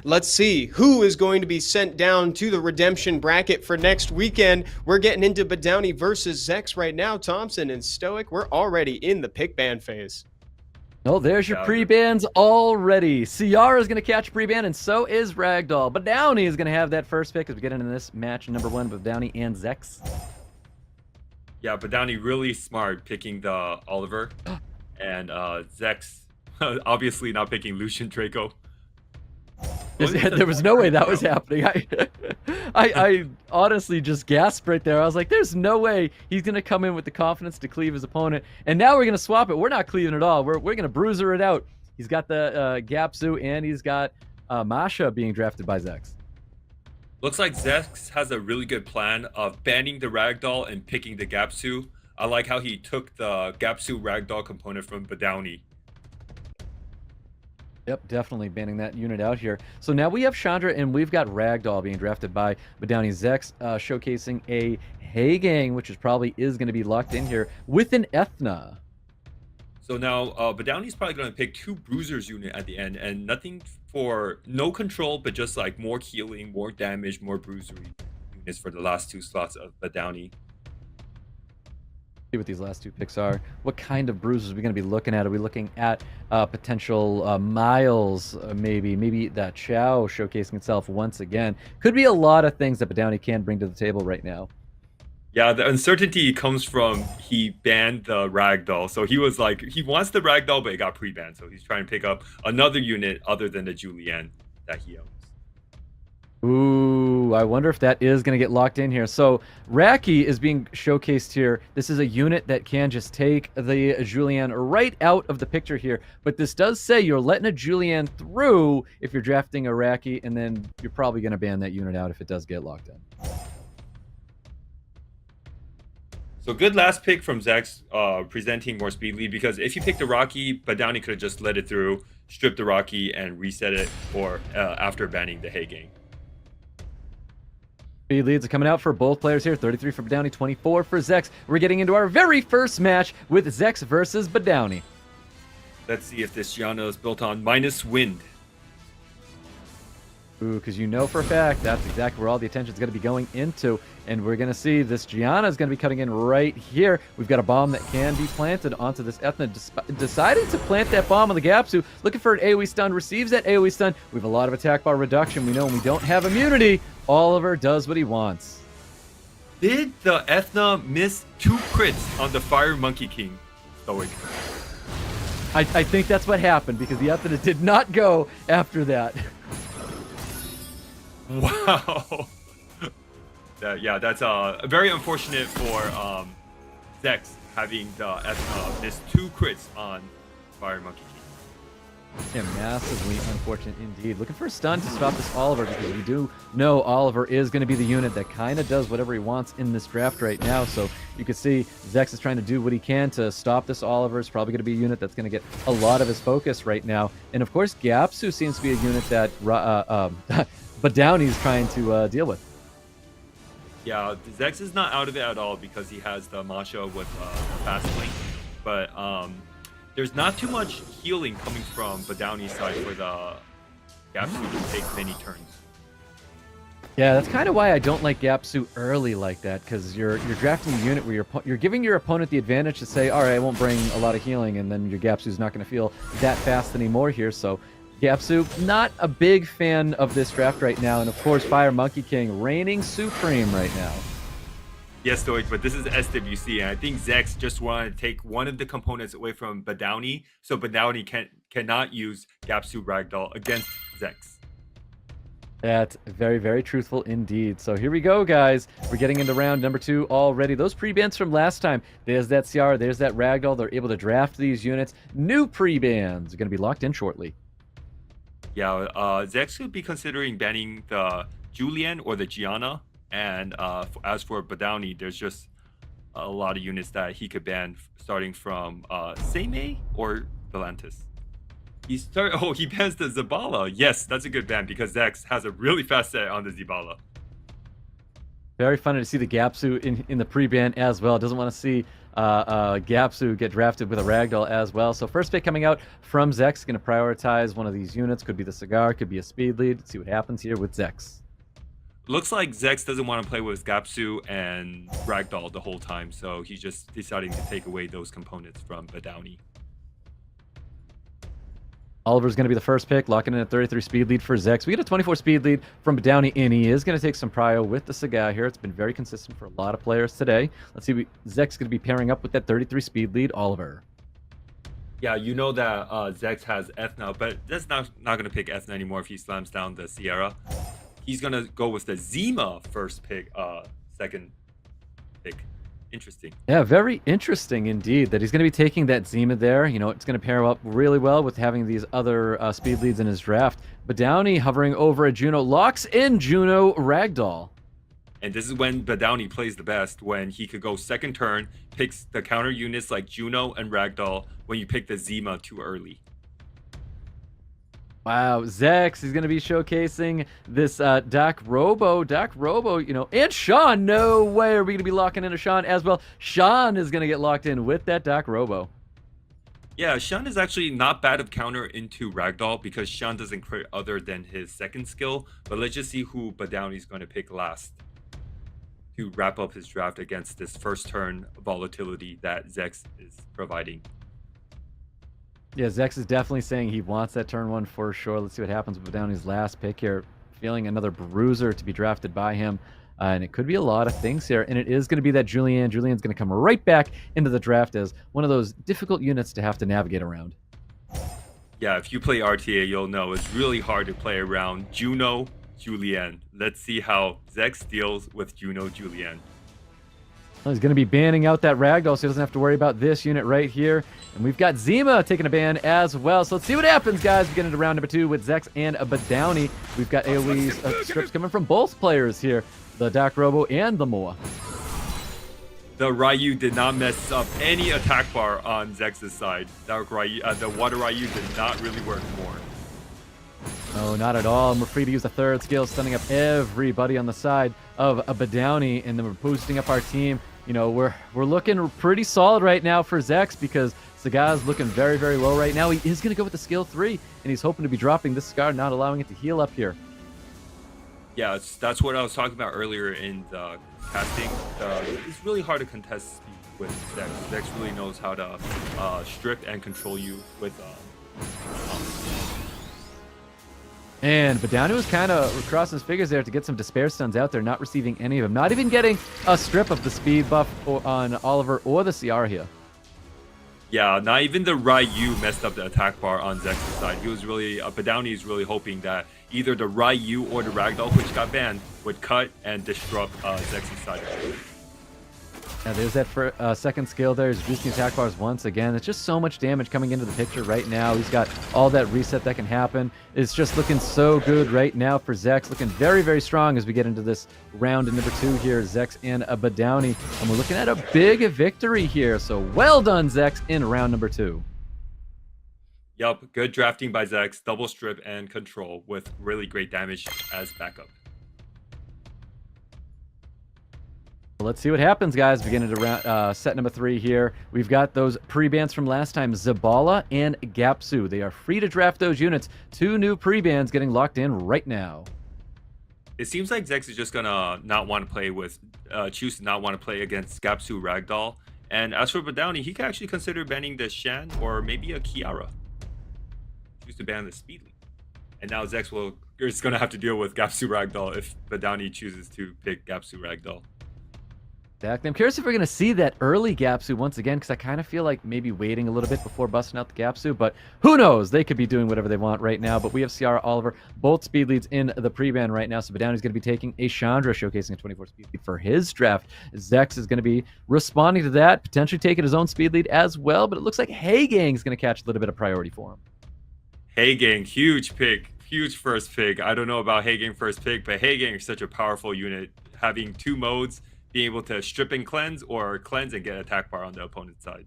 Let's see who is going to be sent down to the redemption bracket for next weekend. We're getting into BADOWNEY versus ZEX right now. Thompson and Stoic, we're already in the pick ban phase. Oh, there's your pre-bans already. Ciara is going to catch a pre-ban, and so is Ragdoll. But BADOWNEY is going to have that first pick as we get into this match number 1 with BADOWNEY and ZEX. Yeah, BADOWNEY really smart picking the Oliver, and ZEX obviously not picking Lucian Draco. There was no way that was happening. I honestly just gasped right there. I was like, there's no way he's going to come in with the confidence to cleave his opponent. And now we're going to swap it. We're not cleaving at all. We're going to bruiser it out. He's got the Gapsu, and he's got Masha being drafted by ZEX. Looks like ZEX has a really good plan of banning the Ragdoll and picking the Gapsu. I like how he took the Gapsu Ragdoll component from BADOWNEY. Yep, definitely banning that unit out here. So now we have Chandra, and we've got Ragdoll being drafted by BADOWNEY ZEX, showcasing a Hey Gang, which is probably going to be locked in here with an Ethna. So now BADOWNEY's probably going to pick 2 Bruisers unit at the end, and nothing for no control, but just like more healing, more damage, more bruisery units for the last 2 slots of BADOWNEY. See what these last 2 picks are. What kind of bruises are we going to be looking at? Are we looking at potential Miles, maybe that Chow showcasing itself once again? Could be a lot of things that BADOWNEY can bring to the table right now. Yeah, the uncertainty comes from he banned the Ragdoll. So he was like, he wants the Ragdoll, but it got pre-banned. So he's trying to pick up another unit other than the Julianne that he owns. Ooh, I wonder if that is going to get locked in here. So Raki is being showcased here. This is a unit that can just take the Julianne right out of the picture here. But this does say you're letting a Julianne through if you're drafting a Raki, and then you're probably going to ban that unit out if it does get locked in. So good last pick from ZEX, presenting more speedily, because if you pick the Rocky, BADOWNEY could have just let it through, stripped the Rocky, and reset it for after banning the Hey Gang. Speed leads are coming out for both players here. 33 for BADOWNEY, 24 for ZEX. We're getting into our very first match with ZEX versus BADOWNEY. Let's see if this Gianna is built on minus wind. Ooh, because you know for a fact that's exactly where all the attention is going to be going into. And we're going to see this Gianna is going to be cutting in right here. We've got a bomb that can be planted onto this Ethna. Decided to plant that bomb on the Gapsu. Looking for an AoE stun. Receives that AoE stun. We have a lot of attack bar reduction. We know when we don't have immunity, Oliver does what he wants. Did the Ethna miss 2 crits on the Fire Monkey King? Stoic. I think that's what happened, because the Ethna did not go after that. Wow. Yeah, that's very unfortunate for ZEX having the miss 2 crits on Fire Monkey King. Yeah, massively unfortunate indeed. Looking for a stun to stop this Oliver, because we do know Oliver is going to be the unit that kind of does whatever he wants in this draft right now. So you can see ZEX is trying to do what he can to stop this Oliver. It's probably going to be a unit that's going to get a lot of his focus right now. And of course, Gapsu seems to be a unit that BADOWNEY is trying to deal with. Yeah, ZEX is not out of it at all because he has the Masha with fast link, but there's not too much healing coming from BADOWNEY's side for the Gapsu to take many turns. Yeah, that's kind of why I don't like Gapsu early like that, because you're drafting a unit where you're giving your opponent the advantage to say, all right, I won't bring a lot of healing, and then your Gapsu's not going to feel that fast anymore here. So Gapsu, not a big fan of this draft right now. And of course, Fire Monkey King reigning supreme right now. Yes, Stoic, but this is SWC, and I think ZEX just wanted to take one of the components away from BADOWNEY, so BADOWNEY cannot use Gapsu Ragdoll against ZEX. That's very, very truthful indeed. So here we go, guys. We're getting into round number 2 already. Those pre-bans from last time. There's that Ciara, there's that Ragdoll. They're able to draft these units. New pre-bans are going to be locked in shortly. Yeah, ZEX could be considering banning the Julianne or the Gianna. And as for BADOWNEY, there's just a lot of units that he could ban, starting from Seimei or Belantis. He bans the Zabala. Yes, that's a good ban because ZEX has a really fast set on the Zabala. Very funny to see the Gapsu in the pre-ban as well. Doesn't want to see Gapsu get drafted with a Ragdoll as well. So first pick coming out from ZEX, going to prioritize one of these units. Could be the Cigar, could be a Speed Lead. Let's see what happens here with ZEX. Looks like ZEX doesn't want to play with Gapsu and Ragdoll the whole time, so he's just deciding to take away those components from BADOWNEY. Oliver's going to be the first pick, locking in a 33 speed lead for ZEX. We get a 24 speed lead from BADOWNEY, and he is going to take some prio with the Cigar here. It's been very consistent for a lot of players today. Let's see, ZEX going to be pairing up with that 33 speed lead, Oliver. Yeah, you know that ZEX has Ethna, but that's not going to pick Ethna anymore if he slams down the Sierra. He's going to go with the Zima first pick, second pick. Interesting. Yeah, very interesting indeed that he's going to be taking that Zima there. You know, it's going to pair up really well with having these other speed leads in his draft. BADOWNEY hovering over a Juno, locks in Juno Ragdoll. And this is when BADOWNEY plays the best, when he could go second turn, picks the counter units like Juno and Ragdoll when you pick the Zima too early. Wow, ZEX is going to be showcasing this Doc Robo, you know, and Sean. No way are we going to be locking into Sean as well. Sean is going to get locked in with that Doc Robo. Yeah, Sean is actually not bad of counter into Ragdoll because Sean doesn't crit other than his second skill. But let's just see who BADOWNEY is going to pick last to wrap up his draft against this first turn volatility that ZEX is providing. Yeah, ZEX is definitely saying he wants that turn one for sure. Let's see what happens with BADOWNEY's last pick here. Feeling another bruiser to be drafted by him. And it could be a lot of things here. And it is going to be that Julianne. Julianne's going to come right back into the draft as one of those difficult units to have to navigate around. Yeah, if you play RTA, you'll know it's really hard to play around Juno, Julianne. Let's see how ZEX deals with Juno, Julianne. Well, he's going to be banning out that Ragdoll, so he doesn't have to worry about this unit right here. And we've got Zima taking a ban as well. So let's see what happens, guys. We get into round number 2 with ZEX and BADOWNEY. We've got AoE strips coming from both players here, the Doc Robo and the Moa. The Ryu did not mess up any attack bar on ZEX's side. The water Ryu did not really work more. No, not at all. And we're free to use the third skill, stunning up everybody on the side of a BADOWNEY, and then we're boosting up our team. You know, we're looking pretty solid right now for ZEX because Cigar's looking very, very low right now. He is going to go with the skill 3, and he's hoping to be dropping this Cigar, not allowing it to heal up here. Yeah, that's what I was talking about earlier in the casting. It's really hard to contest speed with ZEX. ZEX really knows how to strip and control you with And BADOWNEY was kind of crossing his fingers there to get some despair stuns out there, not receiving any of them. Not even getting a strip of the speed buff on Oliver or the Ciara here. Yeah, not even the Ryu messed up the attack bar on ZEX's side. He was really, BADOWNEY is really hoping that either the Ryu or the Ragdoll, which got banned, would cut and disrupt ZEX's side. Now there's that second skill there. He's boosting attack bars once again. It's just so much damage coming into the picture right now. He's got all that reset that can happen. It's just looking so good right now for ZEX. Looking very, very strong as we get into this round number 2 here. ZEX and BADOWNEY. And we're looking at a big victory here. So well done, ZEX, in round number 2. Yup, good drafting by ZEX. Double strip and control with really great damage as backup. Let's see what happens, guys. Beginning to round, set number 3 here. We've got those pre-bans from last time, Zabala and Gapsu. They are free to draft those units. 2 new pre-bans getting locked in right now. It seems like ZEX is just gonna not want to play with, choose to not want to play against Gapsu Ragdoll. And as for BADOWNEY, he could actually consider banning the Shan or maybe a Kiara. Choose to ban the Speed Lead. And now ZEX is gonna have to deal with Gapsu Ragdoll if BADOWNEY chooses to pick Gapsu Ragdoll. Exactly. I'm curious if we're going to see that early Gapsu once again, because I kind of feel like maybe waiting a little bit before busting out the Gapsu, but who knows? They could be doing whatever they want right now, but we have Ciara, Oliver, both speed leads in the pre-ban right now, so BADOWNEY's going to be taking a Chandra, showcasing a 24 speed lead for his draft. ZEX is going to be responding to that, potentially taking his own speed lead as well, but it looks like Heigang's going to catch a little bit of priority for him. Heigang, huge pick, huge first pick. I don't know about Heigang first pick, but Heigang is such a powerful unit, having 2 modes, being able to strip and cleanse or cleanse and get attack bar on the opponent's side.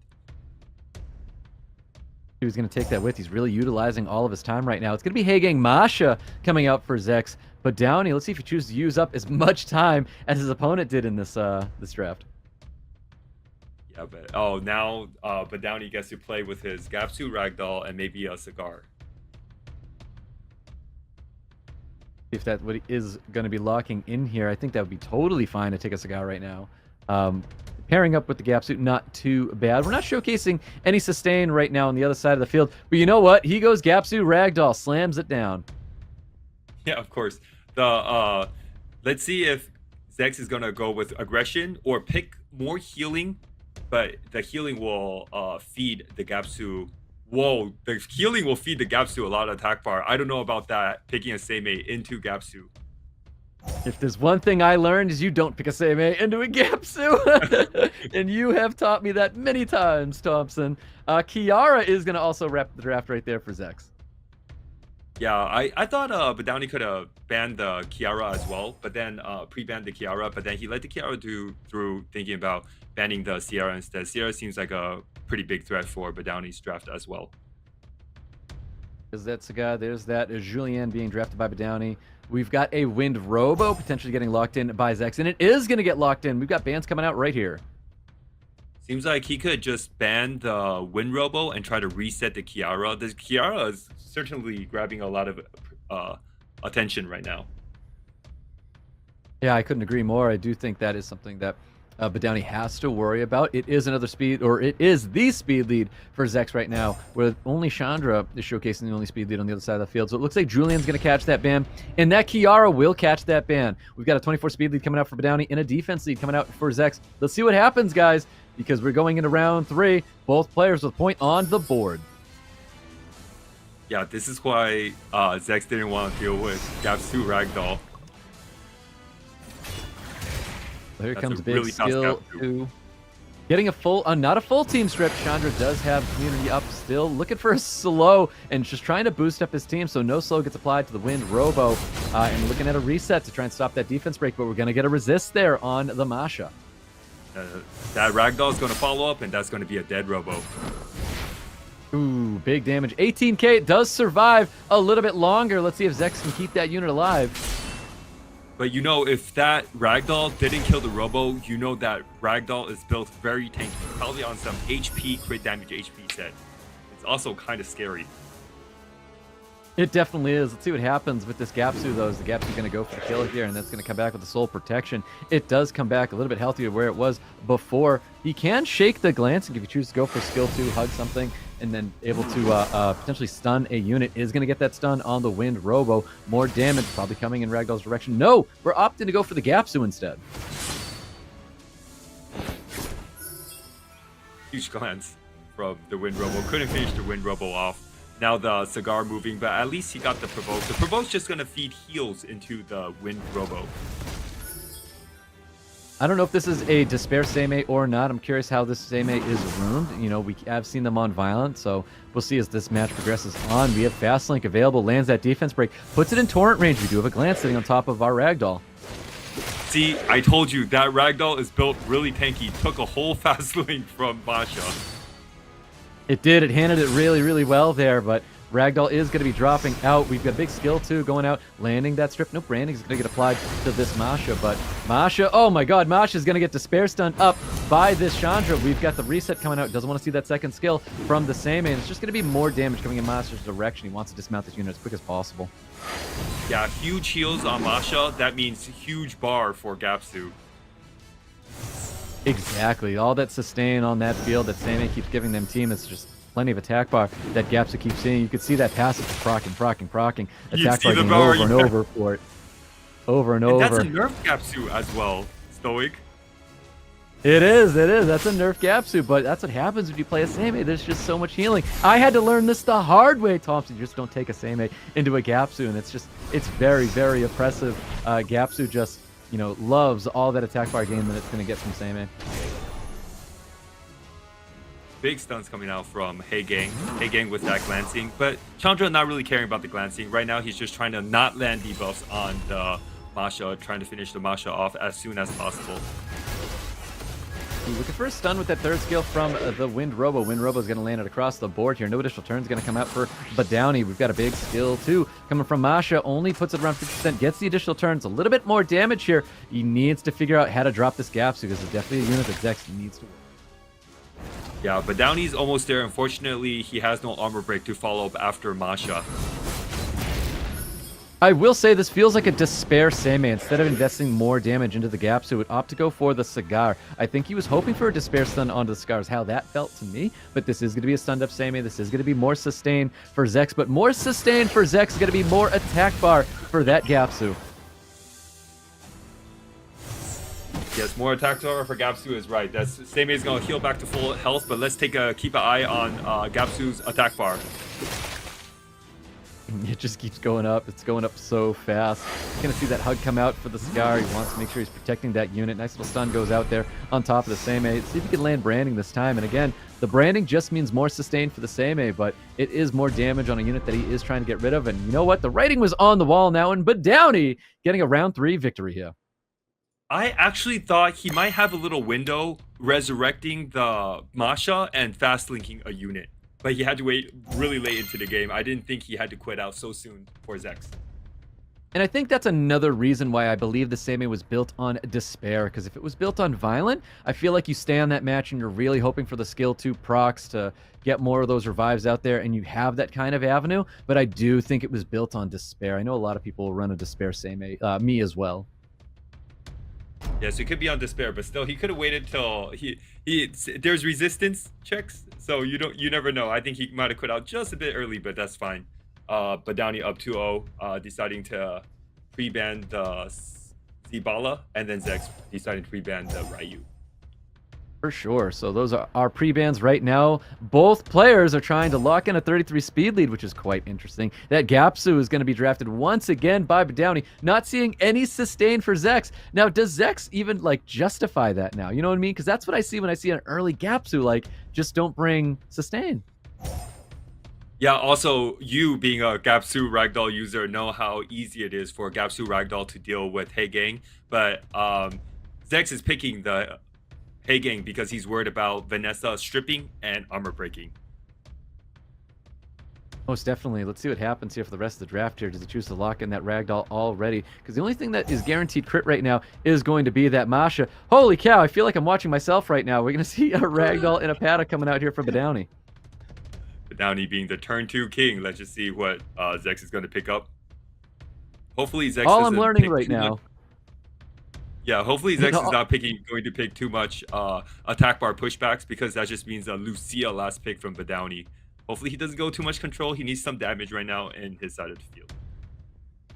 He was going to take that with. He's really utilizing all of his time right now. It's going to be Heigang Masha coming out for ZEX. But BADOWNEY, let's see if he chooses to use up as much time as his opponent did in this this draft. Yeah, but now BADOWNEY gets to play with his Gapsu Ragdoll and maybe a cigar. If that what is going to be locking in here, I think that would be totally fine to take a cigar right now. Pairing up with the gap suit, not too bad. We're not showcasing any sustain right now on the other side of the field, but you know what? He goes gap suit ragdoll, slams it down. Yeah, of course. The let's see if ZEX is gonna go with aggression or pick more healing, but the healing will feed the Gapsu. Whoa, the healing will feed the Gapsu a lot of attack bar. I don't know about that, picking a Seimei into Gapsu. If there's one thing I learned is you don't pick a Seimei into a Gapsu. And you have taught me that many times, Thompson. Kiara is going to also wrap the draft right there for ZEX. Yeah, I thought BADOWNEY could have banned the Kiara as well, but then pre-banned the Kiara, but then he let the Kiara through thinking about banning the Sierra instead. Sierra seems like a pretty big threat for BADOWNEY's draft as well. There's that cigar, there's that Julien being drafted by BADOWNEY. We've got a Wind Robo potentially getting locked in by ZEX, and it is going to get locked in. We've got bans coming out right here. Seems like he could just ban the Wind Robo and try to reset the Kiara. The Kiara is certainly grabbing a lot of attention right now. Yeah, I couldn't agree more. I do think that is something that BADOWNEY has to worry about. It is another speed, or it is the speed lead for ZEX right now, where only Chandra is showcasing the only speed lead on the other side of the field. So it looks like Julian's going to catch that ban, and that Kiara will catch that ban. We've got a 24 speed lead coming out for BADOWNEY and a defense lead coming out for ZEX. Let's see what happens, guys, because we're going into round 3. Both players with a point on the board. Yeah, this is why ZEX didn't want to deal with Gapsu Ragdoll. Here That's comes a big really fast skill Gapsu. to getting a full, not a full team strip. Chandra does have community up still, looking for a slow and just trying to boost up his team so no slow gets applied to the Wind Robo, and looking at a reset to try and stop that defense break, but we're going to get a resist there on the Masha. That Ragdoll is going to follow up, and that's going to be a dead Robo. Ooh, big damage. 18k does survive a little bit longer. Let's see if ZEX can keep that unit alive. But you know, if that Ragdoll didn't kill the Robo, you know that Ragdoll is built very tanky, probably on some HP, crit damage HP set. It's also kind of scary. It definitely is. Let's see what happens with this Gapsu, though. Is the Gapsu going to go for the kill here, and that's going to come back with the soul protection. It does come back a little bit healthier where it was before. He can shake the glancing if you choose to go for skill 2, hug something, and then able to potentially stun a unit. Is going to get that stun on the Wind Robo. More damage probably coming in Ragdoll's direction. No, we're opting to go for the Gapsu instead. Huge glance from the Wind Robo. Couldn't finish the Wind Robo off. Now the cigar moving, but at least he got the provoke. The provoke's just going to feed heals into the Wind Robo. I don't know if this is a Despair Seimei or not. I'm curious how this Seimei is ruined. You know, we have seen them on Violent, so we'll see as this match progresses on. We have Fast Link available, lands that defense break, puts it in Torrent range. We do have a glance sitting on top of our Ragdoll. See, I told you, that Ragdoll is built really tanky. Took a whole Fast Link from Masha. It did. It handled it really, really well there, but Ragdoll is going to be dropping out. We've got big skill, too, going out, landing that strip. Nope, branding is going to get applied to this Masha, but Masha, oh my god, Masha is going to get Despair Stun up by this Chandra. We've got the reset coming out. Doesn't want to see that second skill from the Seimei, and it's just going to be more damage coming in Masha's direction. He wants to dismount this unit as quick as possible. Yeah, huge heals on Masha. That means huge bar for Gapsu. Exactly. All that sustain on that field that Seimei keeps giving them team is just plenty of attack bar that Gapsu keeps seeing. You can see that passive proccing. Attack bar going over and over for it. Over and over. That's a nerf Gapsu as well, Stoic. It is. That's a nerf Gapsu, but that's what happens when you play a Seimei. There's just so much healing. I had to learn this the hard way, Thompson. You just don't take a Seimei into a Gapsu, and it's very, very oppressive. Gapsu just, you know, loves all that attack bar gain that it's going to get from Seimei. Big stuns coming out from Hey Gang with that glancing, but Chandra not really caring about the glancing. Right now, he's just trying to not land debuffs on the Masha, trying to finish the Masha off as soon as possible. Looking for a stun with that third skill from the Wind Robo. Wind Robo is going to land it across the board here. No additional turns going to come out for BADOWNEY. We've got a big skill too coming from Masha. Only puts it around 50%. Gets the additional turns. A little bit more damage here. He needs to figure out how to drop this Gapsu because it's definitely a unit that ZEX needs to work. Yeah, but Downey's almost there. Unfortunately, he has no armor break to follow up after Masha. I will say this feels like a despair Seimei. Instead of investing more damage into the gaps, who would opt to go for the cigar. I think he was hoping for a despair stun onto the cigars, how that felt to me. But this is going to be a stunned up Seimei. This is going to be more sustain for ZEX, but more sustain for ZEX is going to be more attack bar for that Gapsu. Yes, more attack bar for Gapsu is right. That's Seimei is going to heal back to full health, but let's keep an eye on Gapsu's attack bar. It just keeps going up. It's going up so fast. You're going to see that hug come out for the cigar. He wants to make sure he's protecting that unit. Nice little stun goes out there on top of the Seimei. See if he can land branding this time. And again, the branding just means more sustain for the Seimei, but it is more damage on a unit that he is trying to get rid of. And you know what? The writing was on the wall now, and BADOWNEY getting a round 3 victory here. I actually thought he might have a little window resurrecting the Masha and fast linking a unit. But he had to wait really late into the game. I didn't think he had to quit out so soon for ZEX. And I think that's another reason why I believe the Seimei was built on despair, because if it was built on violent, I feel like you stay on that match and you're really hoping for the skill 2 procs to get more of those revives out there, and you have that kind of avenue. But I do think it was built on despair. I know a lot of people will run a despair Seimei, me as well. Yes, it could be on despair, but still, he could have waited till there's resistance checks, so you never know. I think he might have quit out just a bit early, but that's fine. BADOWNEY up 2-0, deciding to pre-ban the ZEBALA, and then ZEX deciding to pre-ban the Ryu. For sure. So those are our pre-bans right now. Both players are trying to lock in a 33 speed lead, which is quite interesting. That Gapsu is going to be drafted once again by BADOWNEY. Not seeing any sustain for ZEX. Now, does ZEX even, like, justify that now? You know what I mean? Because that's what I see when I see an early Gapsu, like, just don't bring sustain. Yeah, also, you being a Gapsu Ragdoll user know how easy it is for Gapsu Ragdoll to deal with Hey Gang. But ZEX is picking the Hey Gang because he's worried about Vanessa stripping and armor breaking. Most definitely. Let's see what happens here for the rest of the draft here. Does he choose to lock in that Ragdoll already? Because the only thing that is guaranteed crit right now is going to be that Masha. Holy cow, I feel like I'm watching myself right now. We're going to see a Ragdoll and a Paddock coming out here for BADOWNEY. BADOWNEY being the turn 2 king. Let's just see what ZEX is going to pick up. Hopefully ZEX all I'm learning right now. Yeah, hopefully ZEX is not going to pick too much attack bar pushbacks, because that just means a Lucia last pick from BADOWNEY. Hopefully he doesn't go too much control. He needs some damage right now in his side of the field.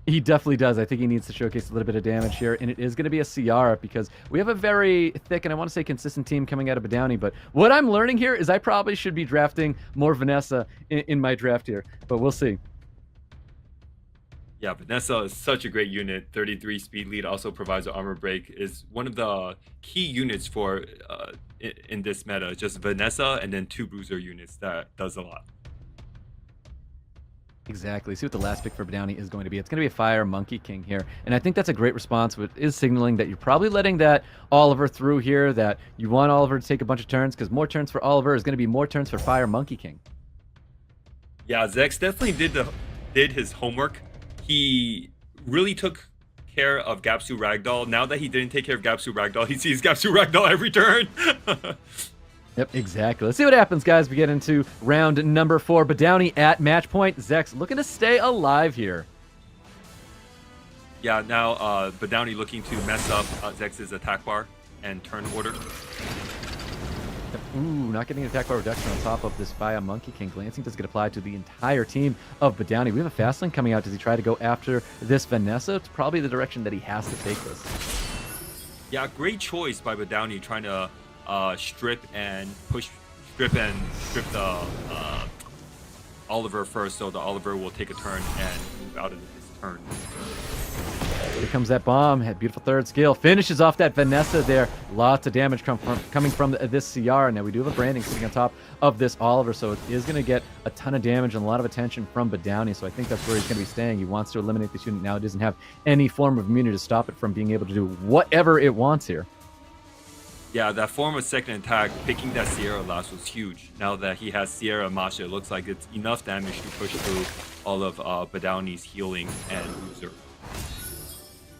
He definitely does. I think he needs to showcase a little bit of damage here, and it is going to be a Ciara because we have a very thick and I want to say consistent team coming out of BADOWNEY. But what I'm learning here is I probably should be drafting more Vanessa in my draft here, but we'll see. Yeah, Vanessa is such a great unit. 33 speed lead, also provides an armor break. Is one of the key units for in this meta. Just Vanessa and then 2 bruiser units that does a lot. Exactly. See what the last pick for BADOWNEY is going to be. It's going to be a Fire Monkey King here. And I think that's a great response, which is signaling that you're probably letting that Oliver through here, that you want Oliver to take a bunch of turns, because more turns for Oliver is going to be more turns for Fire Monkey King. Yeah, ZEX definitely did his homework. He really took care of Gapsu Ragdoll. Now that he didn't take care of Gapsu Ragdoll, he sees Gapsu Ragdoll every turn. Yep, exactly. Let's see what happens, guys. We get into round number 4. BADOWNEY at match point. ZEX looking to stay alive here. Yeah, now BADOWNEY looking to mess up ZEX's attack bar and turn order. Ooh, not getting an attack bar reduction on top of this Fire Monkey King. Glancing does get applied to the entire team of BADOWNEY. We have a fast lane coming out. Does he try to go after this Vanessa? It's probably the direction that he has to take this. Yeah, great choice by BADOWNEY trying to strip the Oliver first, so the Oliver will take a turn and move out of his turn. Here comes that bomb. Had beautiful third skill. Finishes off that Vanessa there. Lots of damage coming from this Ciara. Now we do have a branding sitting on top of this Oliver, so it is going to get a ton of damage and a lot of attention from BADOWNEY. So I think that's where he's going to be staying. He wants to eliminate this unit now. It doesn't have any form of immunity to stop it from being able to do whatever it wants here. Yeah, that form of second attack, picking that Sierra last was huge. Now that he has Sierra Masha, it looks like it's enough damage to push through all of BADOWNEY's healing and bruiser.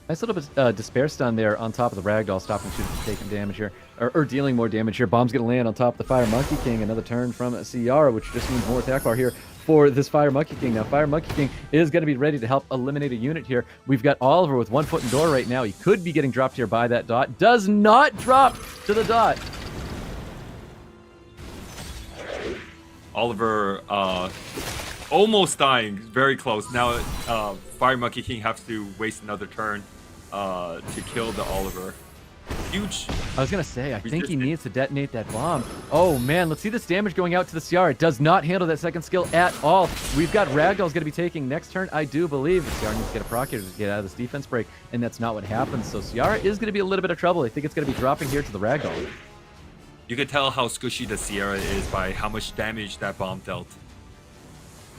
Nice little bit despair stun there on top of the ragdoll, stopping Shooter from taking damage here, or dealing more damage here. Bomb's going to land on top of the Fire Monkey King. Another turn from Ciara, which just means more attack bar here for this Fire Monkey King. Now, Fire Monkey King is going to be ready to help eliminate a unit here. We've got Oliver with 1 foot in door right now. He could be getting dropped here by that dot. Does not drop to the dot. Oliver almost dying, very close. Now Fire Monkey King has to waste another turn to kill the Oliver. Huge. I was going to say, I think he needs to detonate that bomb. Oh, man, let's see this damage going out to the Ciara. It does not handle that second skill at all. We've got Ragdoll's going to be taking next turn, I do believe. The Ciara needs to get a proc here to get out of this defense break, and that's not what happens. So Ciara is going to be a little bit of trouble. I think it's going to be dropping here to the Ragdoll. You can tell how squishy the Ciara is by how much damage that bomb dealt.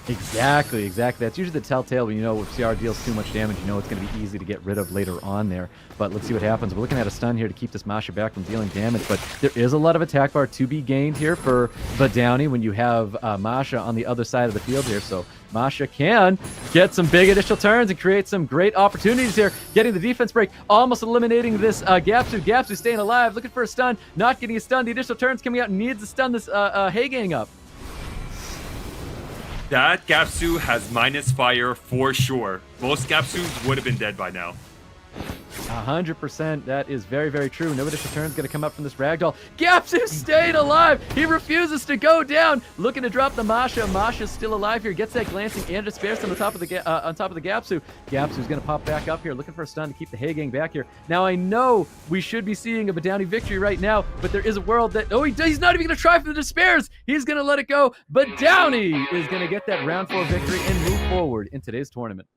Exactly. That's usually the telltale when you know if Ciara deals too much damage, you know it's going to be easy to get rid of later on there. But let's see what happens. We're looking at a stun here to keep this Masha back from dealing damage, but there is a lot of attack bar to be gained here for BADOWNEY when you have Masha on the other side of the field here. So Masha can get some big initial turns and create some great opportunities here, getting the defense break, almost eliminating this Gapsu. Gapsu staying alive, looking for a stun, not getting a stun. The initial turns coming out, needs to stun this Hay Gang up. That Gapsu has minus fire for sure. Most Gapsus would have been dead by now. 100%. That is very, very true. No additional turns going to come up from this Ragdoll. Gapsu stayed alive. He refuses to go down. Looking to drop the Masha. Masha's still alive here. Gets that glancing and despair on the top of the Gapsu. Gapsu's going to pop back up here, looking for a stun to keep the Hay Gang back here. Now I know we should be seeing a BADOWNEY victory right now, but there is a world that he's not even going to try for the despairs. He's going to let it go. BADOWNEY is going to get that round 4 victory and move forward in today's tournament.